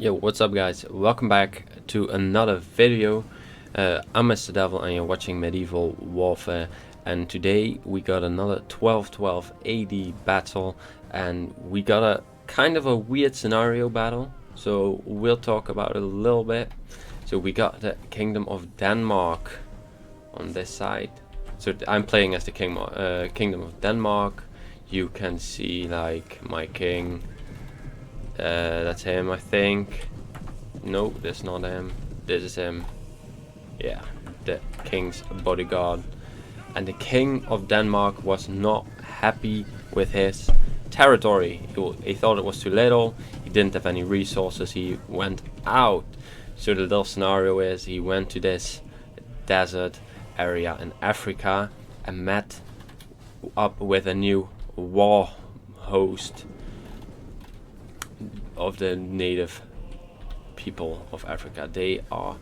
Yo, what's up guys? Welcome back to another video. I'm Mr. Devil and you're watching Medieval Warfare, and today we got another 1212 AD battle, and we got a kind of a weird scenario battle, so we'll talk about it a little bit. So we got the Kingdom of Denmark on this side. So I'm playing as the Kingdom of Denmark. You can see like my king. That's him, I think. No, that's not him. This is him. Yeah, the king's bodyguard. And the king of Denmark was not happy with his territory. He thought it was too little. He didn't have any resources. He went out. So the little scenario is he went to this desert area in Africa and met up with a new war host of the native people of Africa. They are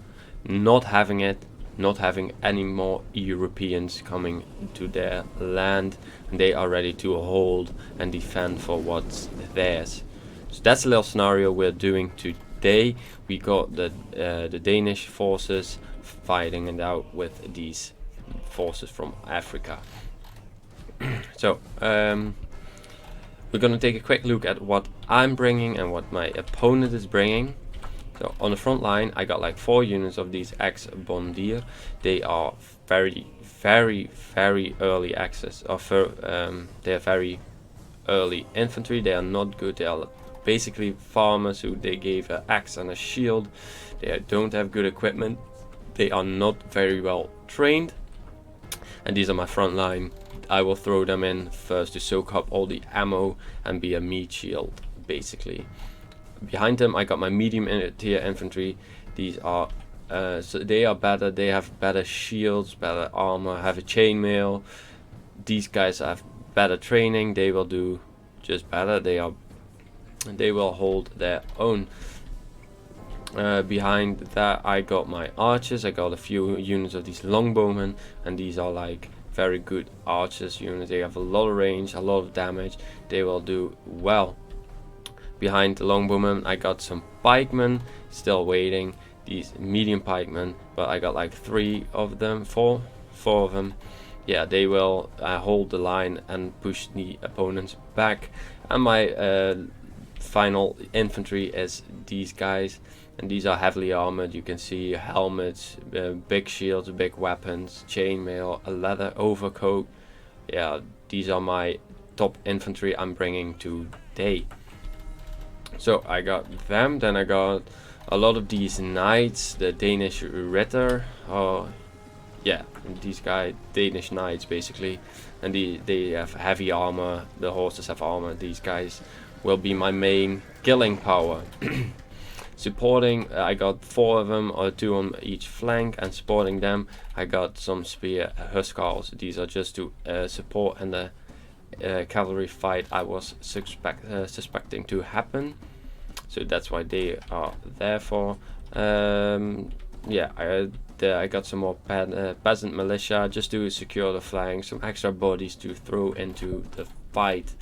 not having it, not having any more Europeans coming to their land, and they are ready to hold and defend for what's theirs. So that's the little scenario we're doing today. We got the Danish forces fighting it out with these forces from Africa. So we're gonna take a quick look at what I'm bringing and what my opponent is bringing. So on the front line, I got like 4 units of these ex-Bondier. They are very early access. They are very early infantry. They are not good. They are basically farmers who they gave an axe and a shield. They don't have good equipment. They are not very well trained. And these are my front line. I will throw them in first to soak up all the ammo and be a meat shield, basically. Behind them I got my medium tier infantry. These are so they are better. They have better shields, better armor, have a chainmail. These guys have better training. They will do just better. They will hold their own. Behind that I got my archers. I got a few units of these longbowmen, and these are like very good archers units. They have a lot of range, a lot of damage. They will do well. Behind the longbowmen I got some pikemen still waiting, these medium pikemen, but I got like 3 of them, four of them. Yeah, they will hold the line and push the opponents back. And my final infantry is these guys, and these are heavily armored. You can see helmets, big shields, big weapons, chainmail, a leather overcoat. Yeah, these are my top infantry I'm bringing today. So I got them. Then I got a lot of these knights, the Danish ritter. Yeah, these Danish knights basically, and they have heavy armor. The horses have armor. These guys will be my main killing power. Supporting, I got 4 of them, or 2 on each flank, and supporting them I got some spear huskars. These are just to support in the cavalry fight I was suspecting to happen. So that's why they are there for. Yeah, I got some more peasant militia just to secure the flank, some extra bodies to throw into the fight.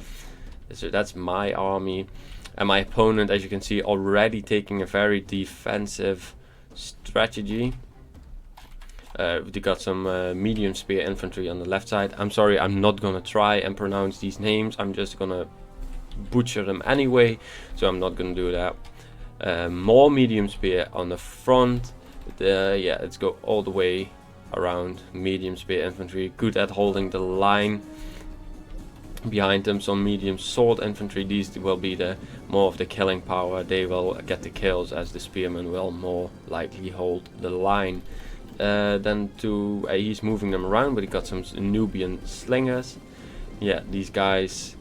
So that's my army. And my opponent, as you can see, already taking a very defensive strategy. They got some medium spear infantry on the left side. I'm sorry, I'm not gonna try and pronounce these names. I'm just gonna butcher them anyway, so I'm not gonna do that. More medium spear on the front. Yeah, let's go all the way around. Medium spear infantry, good at holding the line. Behind them some medium sword infantry. These will be the more of the killing power. They will get the kills, as the spearmen will more likely hold the line. Then he's moving them around, but he got some Nubian slingers. Yeah, these guys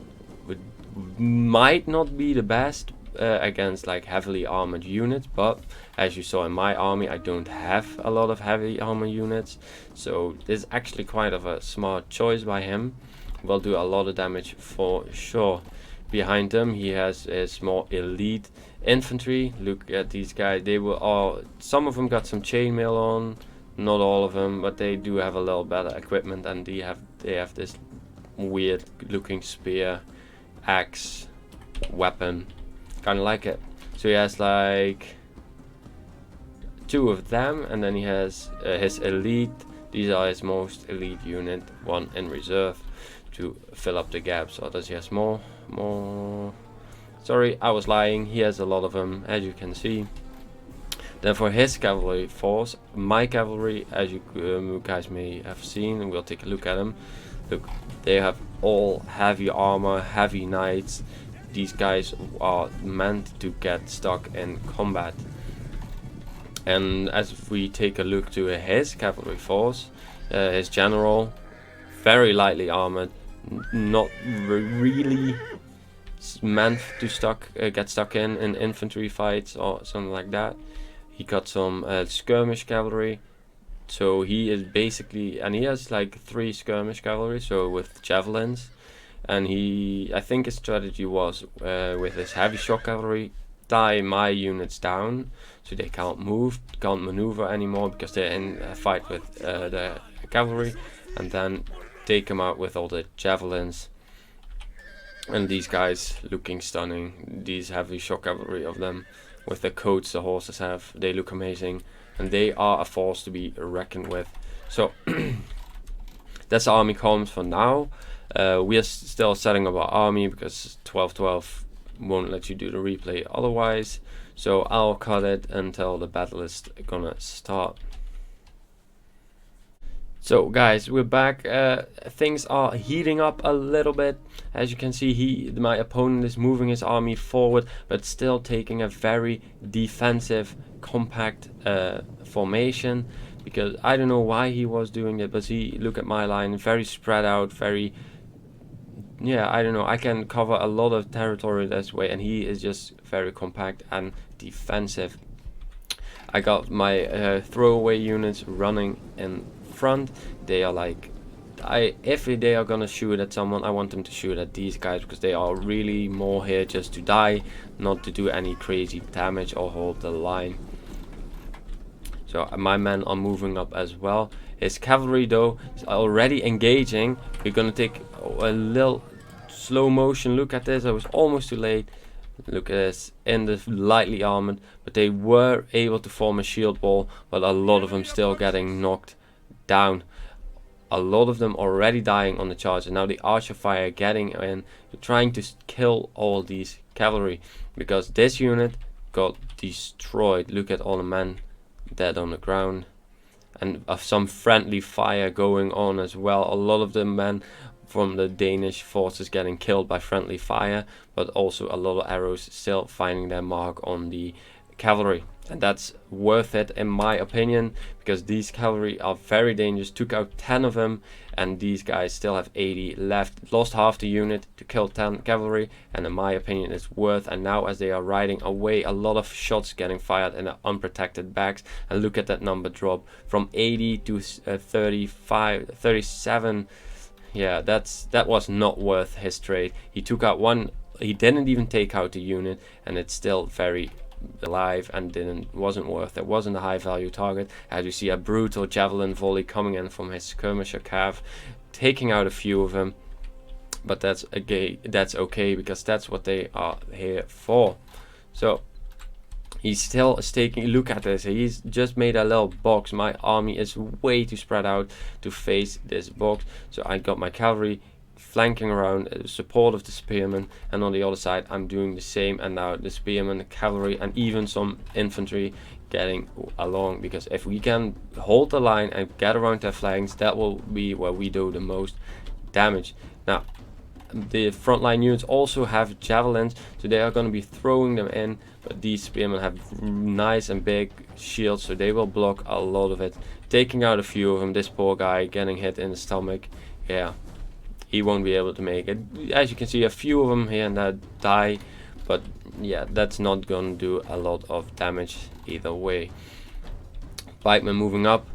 might not be the best against like heavily armored units, but as you saw in my army, I don't have a lot of heavy armor units, so this is actually quite of a smart choice by him. Will do a lot of damage for sure. Behind him he has his more elite infantry. Look at these guys. They were all, some of them got some chainmail on, not all of them, but they do have a little better equipment, and they have this weird looking spear, axe, weapon. Kind of like it. So he has like 2 of them, and then he has his elite. These are his most elite unit, 1 in reserve to fill up the gap. So does he has more? Sorry, I was lying. He has a lot of them, as you can see. Then for his cavalry force, my cavalry, as you guys may have seen, and we'll take a look at them. Look, they have all heavy armor, heavy knights. These guys are meant to get stuck in combat. And as we take a look to his cavalry force, his general, very lightly armored, not really meant to get stuck in infantry fights or something like that. He got some skirmish cavalry, so he is basically, and he has like 3 skirmish cavalry, so with javelins. And I think his strategy was with his heavy shock cavalry, tie my units down so they can't maneuver anymore because they're in a fight with the cavalry, and then take them out with all the javelins. And these guys looking stunning, these heavy shock cavalry of them with the coats the horses have, they look amazing, and they are a force to be reckoned with. So that's the army columns for now. We are still setting up our army because 12-12 won't let you do the replay otherwise, so I'll cut it until the battle is gonna start. So guys, we're back. Things are heating up a little bit. As you can see, my opponent is moving his army forward, but still taking a very defensive, compact formation. Because I don't know why he was doing it, but look at my line, very spread out, very, yeah, I don't know. I can cover a lot of territory this way, and he is just very compact and defensive. I got my throwaway units running in front. They are like, if they are gonna shoot at someone, I want them to shoot at these guys because they are really more here just to die, not to do any crazy damage or hold the line. So my men are moving up as well. His cavalry though is already engaging. We're gonna take a little slow motion look at this. I was almost too late. Look at this, in the lightly armored, but they were able to form a shield wall, but a lot of them still getting knocked down. A lot of them already dying on the charge, and now the archer fire getting in, trying to kill all these cavalry, because this unit got destroyed. Look at all the men dead on the ground, and some friendly fire going on as well. A lot of the men from the Danish forces getting killed by friendly fire, but also a lot of arrows still finding their mark on the cavalry. And that's worth it in my opinion, because these cavalry are very dangerous. Took out 10 of them, and these guys still have 80 left. Lost half the unit to kill 10 cavalry, and in my opinion it's worth. And now as they are riding away, a lot of shots getting fired in the unprotected backs, and look at that number drop from 80 to 35, 37. Yeah, that was not worth his trade. He took out one, he didn't even take out the unit, and it's still very alive and wasn't worth it. Wasn't a high value target. As you see, a brutal javelin volley coming in from his skirmisher cav, taking out a few of them, but that's okay because that's what they are here for. So he's still taking, look at this, he's just made a little box. My army is way too spread out to face this box, so I got my cavalry flanking around support of the spearmen, and on the other side I'm doing the same, and now the spearmen, the cavalry, and even some infantry getting along, because if we can hold the line and get around their flanks, that will be where we do the most damage. Now the frontline units also have javelins, so they are going to be throwing them in, but these spearmen have nice and big shields, so they will block a lot of it, taking out a few of them. This poor guy getting hit in the stomach, yeah, he won't be able to make it. As you can see, a few of them here and there die, but yeah, that's not gonna do a lot of damage either way. Pikemen moving up,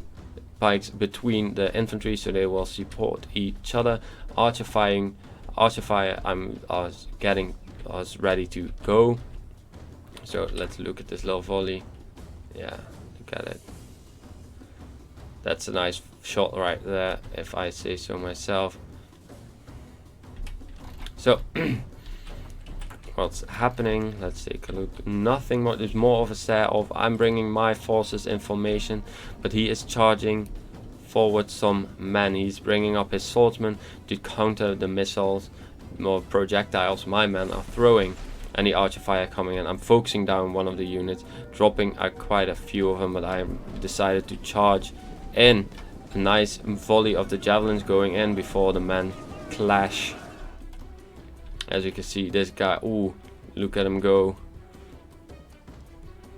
pikes between the infantry, so they will support each other. Archer fire, I'm getting us ready to go. So let's look at this little volley. Yeah, look at it. That's a nice shot right there, if I say so myself. So what's happening. Let's take a look. Nothing more. There's more of a set of I'm bringing my forces in formation, but he is charging forward some men. He's bringing up his swordsmen to counter the missiles, more projectiles my men are throwing, and the archer fire coming in. I'm focusing down one of the units, dropping quite a few of them, but I decided to charge in. A nice volley of the javelins going in before the men clash. As you can see, this guy, ooh, look at him go.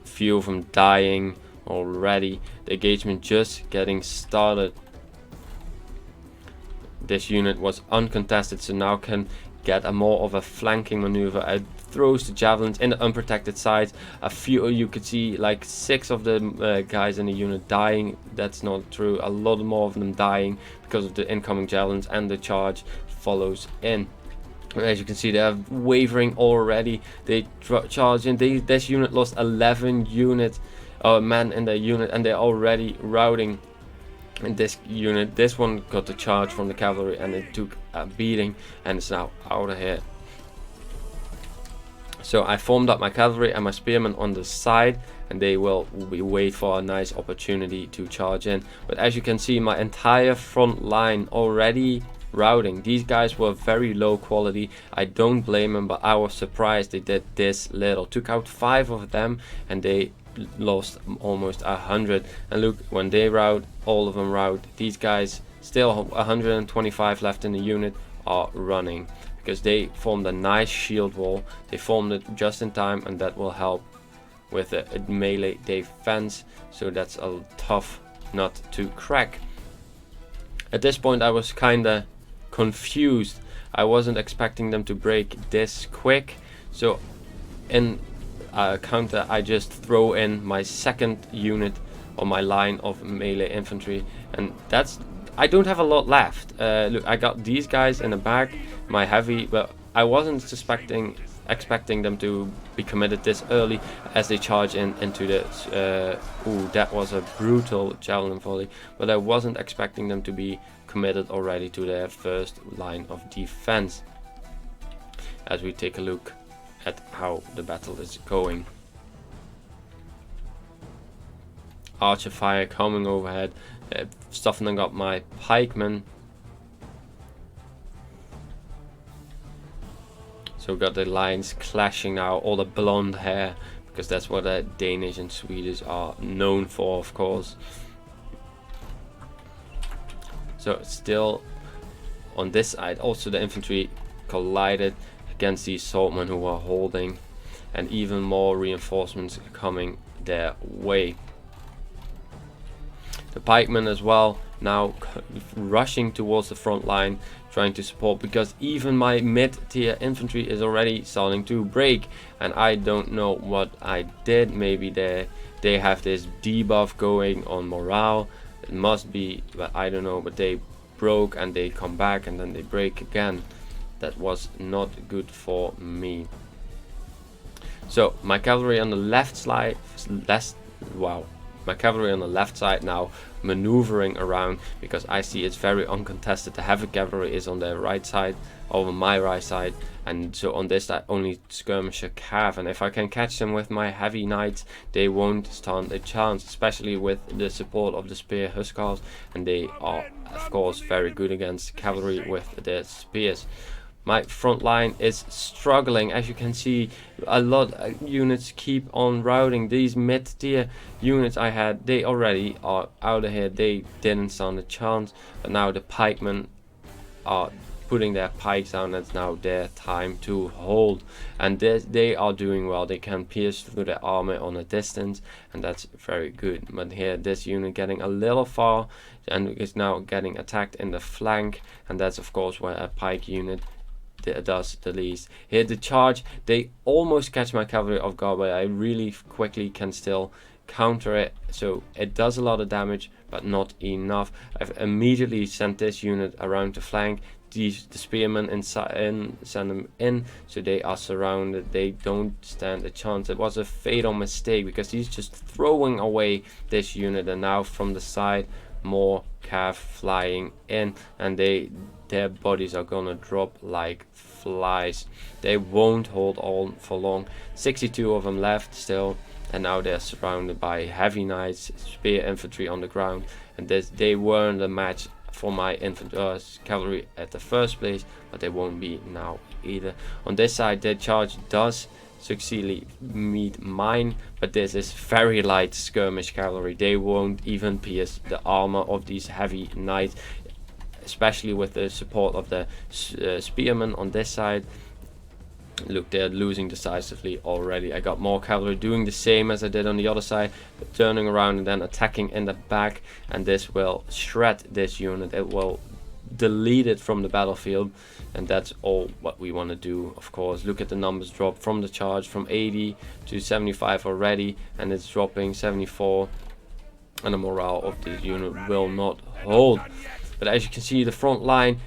A few of them dying already. The engagement just getting started. This unit was uncontested, so now can get a more of a flanking maneuver. It throws the javelins in the unprotected sides. A few, you could see like 6 of the guys in the unit dying. That's not true. A lot more of them dying because of the incoming javelins, and the charge follows in. As you can see, they're wavering already. They charge in. This unit lost 11 units, men in their unit, and they're already routing. In this unit, this one got the charge from the cavalry, and it took a beating, and it's now out of here. So I formed up my cavalry and my spearmen on the side, and they will wait for a nice opportunity to charge in. But as you can see, my entire front line already routing. These guys were very low quality. I don't blame them, but I was surprised they did this little. Took out 5 of them, and they lost almost 100. And look, when they rout, all of them rout. These guys, still 125 left in the unit, are running because they formed a nice shield wall. They formed it just in time, and that will help with a melee defense. So that's a tough nut to crack. At this point I was kinda confused. I wasn't expecting them to break this quick. So in counter, I just throw in my second unit on my line of melee infantry, and that's, I don't have a lot left. Look, I got these guys in the back, my heavy, but I wasn't expecting them to be committed this early as they charge into the ooh, that was a brutal javelin volley, but I wasn't expecting them to be committed already to their first line of defense. As we take a look at how the battle is going. Archer fire coming overhead, softening up my pikemen. So we've got the lines clashing now, all the blonde hair, because that's what the Danish and Swedish are known for, of course. So still on this side, also the infantry collided against these swordmen who were holding, and even more reinforcements coming their way. The pikemen as well now rushing towards the front line, trying to support, because even my mid-tier infantry is already starting to break, and I don't know what I did. Maybe they have this debuff going on morale. It must be, but I don't know. But they broke and they come back and then they break again. That was not good for me. So my cavalry on the left side, my cavalry on the left side now maneuvering around, because I see it's very uncontested. The heavy cavalry is on the right side, over my right side, and so on this side only skirmisher cav, and if I can catch them with my heavy knights, they won't stand a chance, especially with the support of the spear huskars, and they are of course very good against cavalry with their spears. My front line is struggling. As you can see, a lot of units keep on routing. These mid-tier units I had, they already are out of here. They didn't stand a chance. But now the pikemen are putting their pikes down. It's now their time to hold. And they are doing well. They can pierce through the armor on a distance, and that's very good. But here, this unit getting a little far and is now getting attacked in the flank. And that's of course where a pike unit does the least. Here the charge, they almost catch my cavalry off guard, but I really quickly can still counter it. So it does a lot of damage, but not enough. I've immediately sent this unit around the flank. The spearmen send them in, so they are surrounded. They don't stand a chance. It was a fatal mistake, because he's just throwing away this unit, and now from the side more cav flying in, and their bodies are gonna drop like flies. They won't hold on for long. 62 of them left still, and now they're surrounded by heavy knights, spear infantry on the ground, and they weren't a match for my cavalry at the first place, but they won't be now either. On this side, their charge does succeedingly meet mine, but this is very light skirmish cavalry. They won't even pierce the armor of these heavy knights, especially with the support of the spearmen on this side. Look, they're losing decisively already. I got more cavalry doing the same as I did on the other side, but turning around and then attacking in the back, and this will shred this unit. It will delete it from the battlefield, and that's all what we want to do. Of course, look at the numbers drop from the charge from 80 to 75 already, and it's dropping 74, and the morale of the unit will not hold. But as you can see, the front line,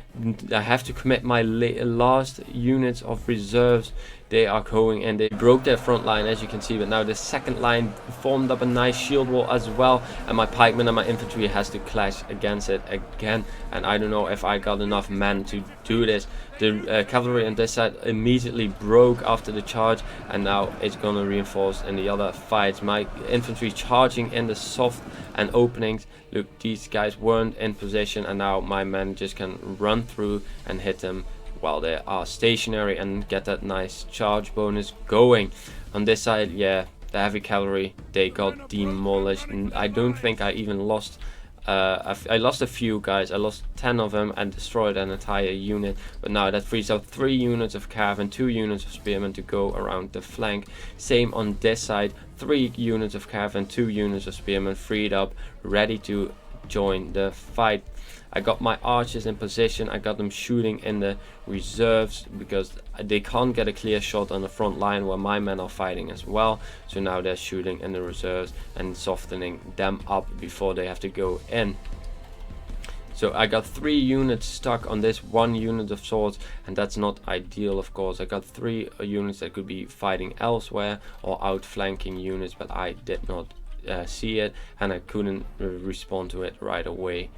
I have to commit my last units of reserves. They are going, and they broke their front line, as you can see. But now the second line formed up a nice shield wall as well, and my pikemen and my infantry has to clash against it again. And I don't know if I got enough men to do this. The cavalry on this side immediately broke after the charge, and now it's gonna reinforce in the other fights. My infantry charging in the soft and openings. Look, these guys weren't in position, and now my men just can run through and hit them while they are stationary and get that nice charge bonus going. On this side, yeah, the heavy cavalry, they got demolished. I don't think I even lost I lost a few guys. I lost 10 of them and destroyed an entire unit, but now that frees up 3 units of cav and 2 units of spearmen to go around the flank. Same on this side, 3 units of cav and 2 units of spearmen freed up, ready to join the fight. I got my archers in position. I got them shooting in the reserves because they can't get a clear shot on the front line where my men are fighting as well. So now they're shooting in the reserves and softening them up before they have to go in. So I got 3 units stuck on this 1 unit of swords, and that's not ideal, of course. I got 3 units that could be fighting elsewhere or outflanking units, but I did not see it, and I couldn't respond to it right away.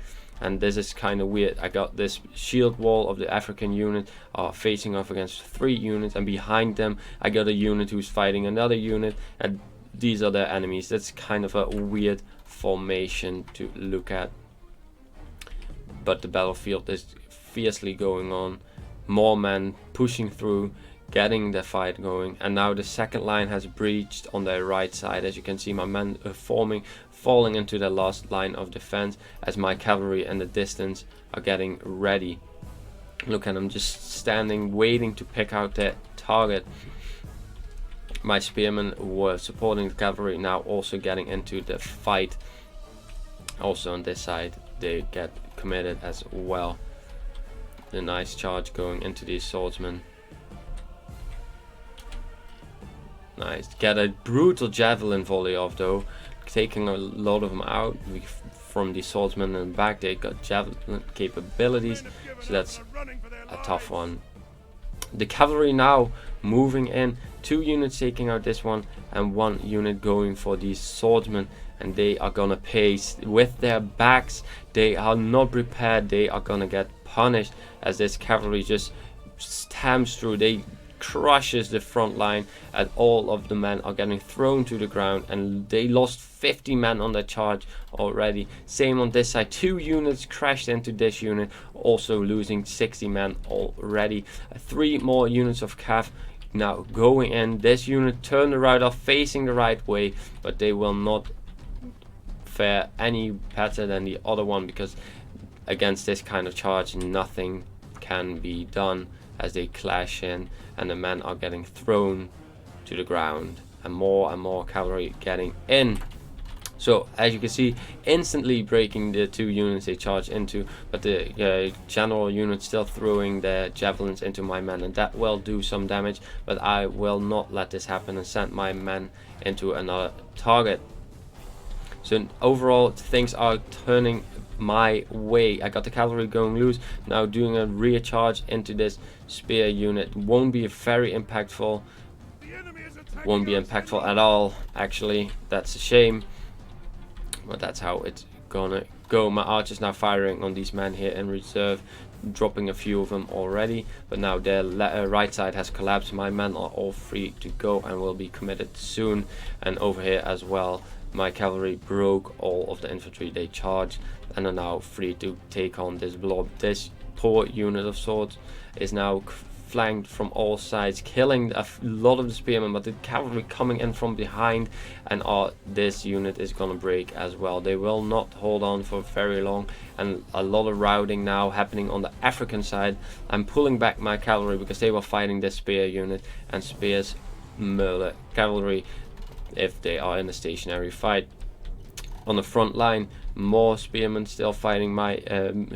And this is kind of weird. I got this shield wall of the African unit facing off against 3 units, and behind them I got a unit who's fighting another unit, and these are their enemies. That's kind of a weird formation to look at, but the battlefield is fiercely going on. More men pushing through, getting the fight going, and now the second line has breached on their right side. As you can see, my men are falling into the last line of defense as my cavalry in the distance are getting ready. Look at them just standing, waiting to pick out their target. My spearmen were supporting the cavalry, now also getting into the fight. Also on this side, they get committed as well. The nice charge going into these swordsmen. Nice. Get a brutal javelin volley off though, taking a lot of them out. From the swordsmen in the back, they got javelin capabilities, so that's a tough one. The cavalry now moving in, 2 units taking out this one and 1 unit going for these swordsmen, and they are gonna pay with their backs. They are not prepared. They are gonna get punished as this cavalry just stamps through. They crushes the front line, and all of the men are getting thrown to the ground, and they lost 50 men on their charge already. Same on this side, 2 units crashed into this unit, also losing 60 men already. 3 more units of cav now going in. This unit turned the right off, facing the right way, but they will not fare any better than the other one, because against this kind of charge nothing can be done as they clash in, and the men are getting thrown to the ground, and more cavalry getting in. So as you can see, instantly breaking the 2 units they charge into, but the general unit still throwing their javelins into my men, and that will do some damage, but I will not let this happen and send my men into another target. So overall things are turning my way. I got the cavalry going loose, now doing a rear charge into this spear unit. Won't be very impactful, won't be impactful at all actually. That's a shame, but that's how it's gonna go. My archers now firing on these men here in reserve. dropping a few of them already, but now their right side has collapsed. My men are all free to go and will be committed soon. And over here as well, my cavalry broke all of the infantry they charged and are now free to take on this blob. This poor unit of swords is now flanked from all sides, killing a lot of the spearmen, but the cavalry coming in from behind, and this unit is gonna break as well. They will not hold on for very long, and a lot of routing now happening on the African side. I'm pulling back my cavalry because they were fighting this spear unit, and spears murder cavalry if they are in a stationary fight. On the front line, more spearmen still fighting my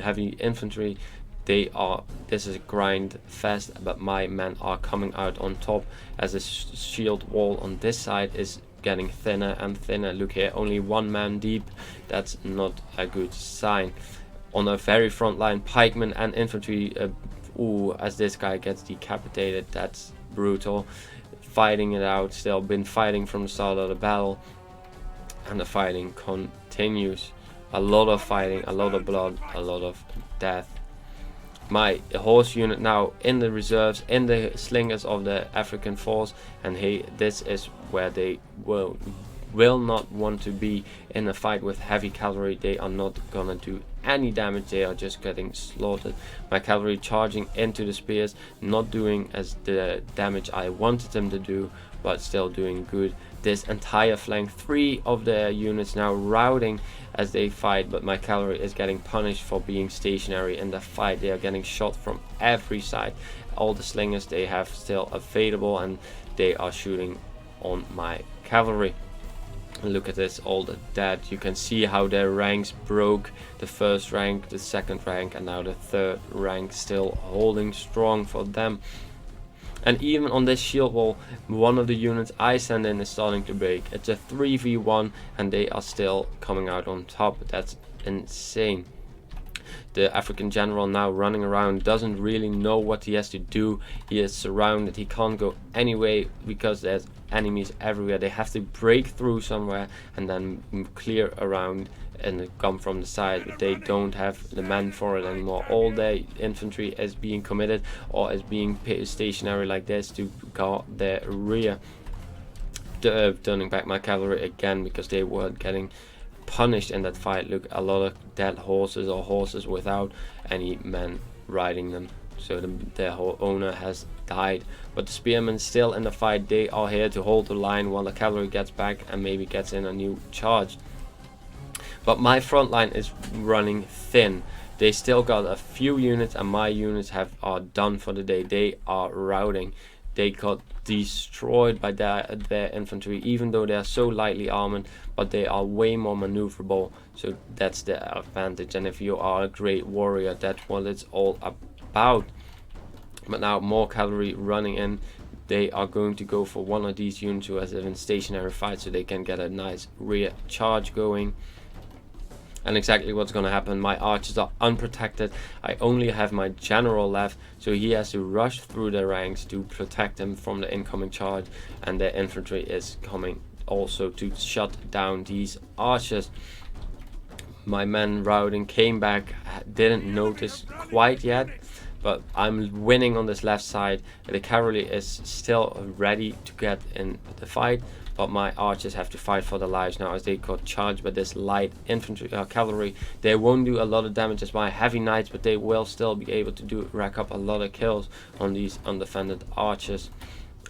heavy infantry. This is a grind fest, but my men are coming out on top as the shield wall on this side is getting thinner and thinner. Look here, only one man deep. That's not a good sign. On the very front line, pikemen and infantry, as this guy gets decapitated, that's brutal. Fighting it out, still been fighting from the start of the battle, and the fighting continues. A lot of fighting, a lot of blood, a lot of death. My horse unit now in the reserves, in the slingers of the African force, and this is where they will not want to be in a fight with heavy cavalry. They are not gonna do any damage, they are just getting slaughtered. My cavalry charging into the spears, not doing as the damage I wanted them to do, but still doing good. This entire flank, 3 of their units now routing as they fight, but my cavalry is getting punished for being stationary in the fight. They are getting shot from every side. All the slingers they have still available, and they are shooting on my cavalry. Look at this, all the dead. You can see how their ranks broke. The first rank, the second rank, and now the third rank still holding strong for them. And even on this shield wall, one of the units I send in is starting to break. It's a 3v1 and they are still coming out on top. That's insane. The African general now running around, doesn't really know what he has to do. He is surrounded, he can't go anyway because there's enemies everywhere. They have to break through somewhere and then clear around and come from the side, but they don't have the men for it anymore. All their infantry is being committed or is being stationary like this to guard their rear. Turning back my cavalry again because they were getting punished in that fight. Look, a lot of dead horses or horses without any men riding them, so their whole owner has died. But the spearmen still in the fight. They are here to hold the line while the cavalry gets back and maybe gets in a new charge. But my front line is running thin. They still got a few units, and my units are done for the day. They are routing. They got destroyed by their infantry, even though they are so lightly armored, but they are way more maneuverable, so that's the advantage. And if you are a great warrior, that's what it's all about. But now more cavalry running in. They are going to go for one of these units who has in stationary fight, so they can get a nice rear charge going. And exactly what's going to happen, my archers are unprotected. I only have my general left, so he has to rush through the ranks to protect them from the incoming charge, and their infantry is coming also to shut down these archers. My men routing came back, didn't notice quite yet, but I'm winning on this left side. The cavalry is still ready to get in the fight, but my archers have to fight for their lives now as they got charged by this light infantry cavalry. They won't do a lot of damage as my heavy knights, but they will still be able to rack up a lot of kills on these undefended archers.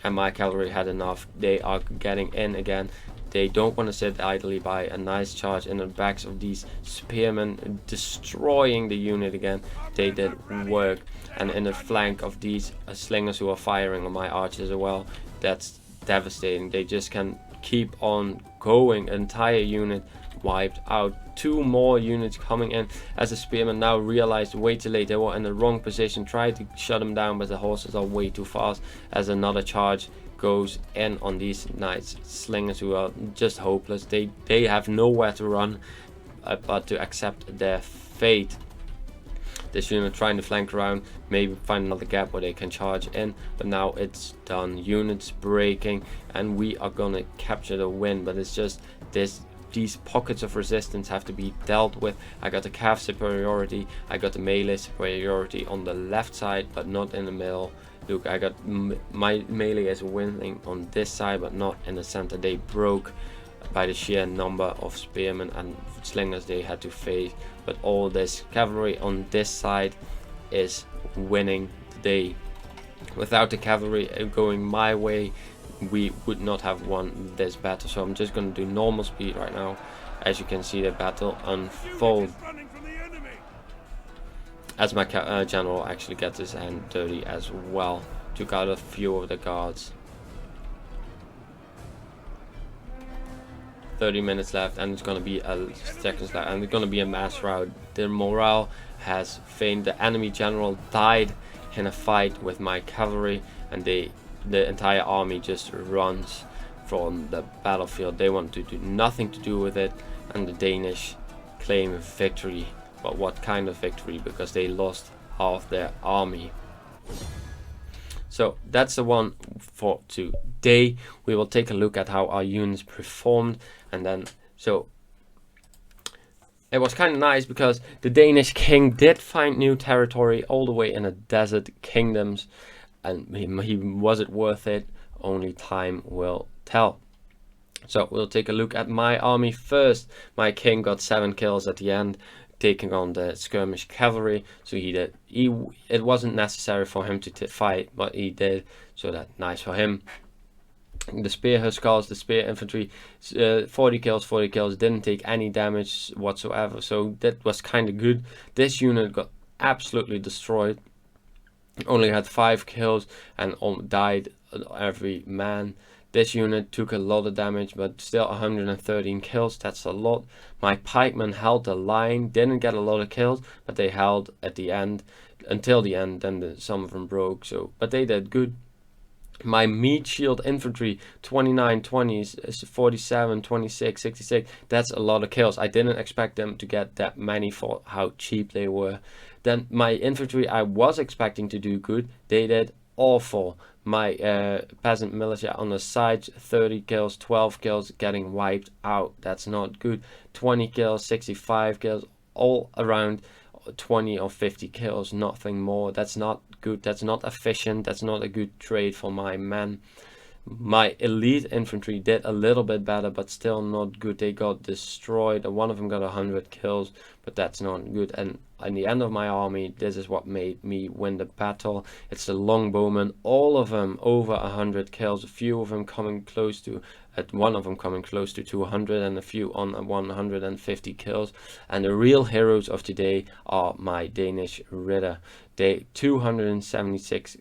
And my cavalry had enough. They are getting in again. They don't want to sit idly by. A nice charge in the backs of these spearmen, destroying the unit again. They did work. And in the flank of these slingers who are firing on my archers as well, that's devastating. They just can keep on going. An entire unit wiped out. 2 more units coming in as the spearmen now realized way too late they were in the wrong position, tried to shut them down, but the horses are way too fast as another charge goes in on these knights slingers who are just hopeless. They have nowhere to run but to accept their fate. This unit trying to flank around, maybe find another gap where they can charge in, but now it's done. Units breaking, and we are gonna capture the win. But it's just this these pockets of resistance have to be dealt with. I got the cav superiority, I got the melee superiority on the left side, but not in the middle. Look, I got my melee is winning on this side, but not in the center. They broke by the sheer number of spearmen and slingers they had to face, but all this cavalry on this side is winning the day. Without the cavalry going my way, we would not have won this battle. So I'm just going to do normal speed right now, as you can see the battle unfold, as my general actually gets his hand dirty as well. Took out a few of the guards. 30 minutes left, and it's gonna be a seconds left, and it's gonna be a mass rout. The morale has failed. The enemy general died in a fight with my cavalry, and the entire army just runs from the battlefield. They want to do nothing to do with it, and the Danish claim victory. But what kind of victory? Because they lost half their army. So that's the one for today. We will take a look at how our units performed, and then so it was kind of nice because the Danish king did find new territory all the way in the desert kingdoms, and he was it worth it? Only time will tell. So we'll take a look at my army first. My king got 7 kills at the end, taking on the skirmish cavalry. So it wasn't necessary for him to fight, but he did, so that's nice for him. The spear huskars, the spear infantry, 40 kills, didn't take any damage whatsoever, so that was kind of good. This unit got absolutely destroyed, only had 5 kills and died every man. This unit took a lot of damage, but still 113 kills, that's a lot. My pikemen held the line, didn't get a lot of kills, but they held at the end, until the end, then some of them broke, so but they did good. My meat shield infantry, 29, 20s, 47, 26, 66, that's a lot of kills. I didn't expect them to get that many for how cheap they were. Then my infantry, I was expecting to do good, they did awful. My peasant militia on the sides, 30 kills, 12 kills, getting wiped out. That's not good. 20 kills, 65 kills, all around 20 or 50 kills, nothing more. That's not good. That's not efficient. That's not a good trade for my men. My elite infantry did a little bit better, but still not good. They got destroyed. One of them got 100 kills, but that's not good. And in the end of my army, this is what made me win the battle. It's the longbowmen, all of them over 100 kills, a few of them coming close to, one of them coming close to 200, and a few on 150 kills. And the real heroes of today are my Danish Ritter. They 276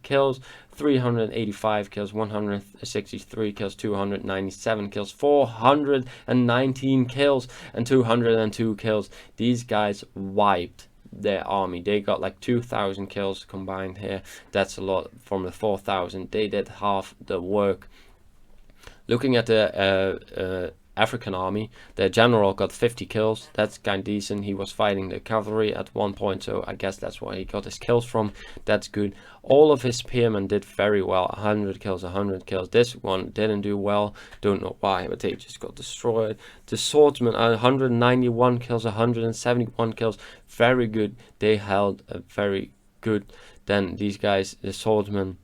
kills, 385 kills, 163 kills, 297 kills, 419 kills, and 202 kills. These guys wiped their army. They got like 2,000 kills combined here. That's a lot from the 4,000. They did half the work. Looking at the African army, the general got 50 kills. That's kind of decent. He was fighting the cavalry at one point, so I guess that's where he got his kills from. That's good. All of his spearmen did very well. 100 kills, 100 kills. This one didn't do well, don't know why, but they just got destroyed. The swordsmen, 191 kills, 171 kills, very good. They held a very good. Then these guys, the swordsmen,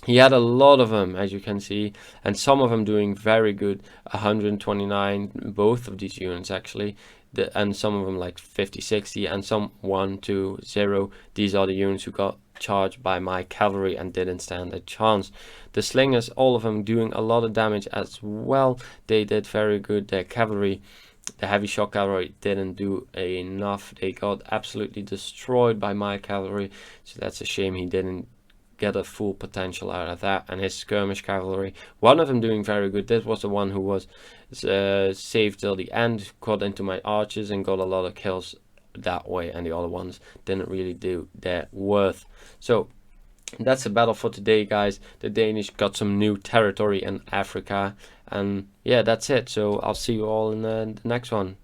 he had a lot of them, as you can see, and some of them doing very good. 129, both of these units actually, and some of them like 50, 60, and some 1, 2, 0. These are the units who got charged by my cavalry and didn't stand a chance. The slingers, all of them doing a lot of damage as well. They did very good. Their cavalry, the heavy shock cavalry, didn't do enough. They got absolutely destroyed by my cavalry, so that's a shame he didn't get a full potential out of that. And his skirmish cavalry, one of them doing very good. This was the one who was saved till the end, caught into my archers and got a lot of kills that way, and the other ones didn't really do their worth. So that's the battle for today, guys. The Danish got some new territory in Africa, and yeah, that's it. So I'll see you all in the next one.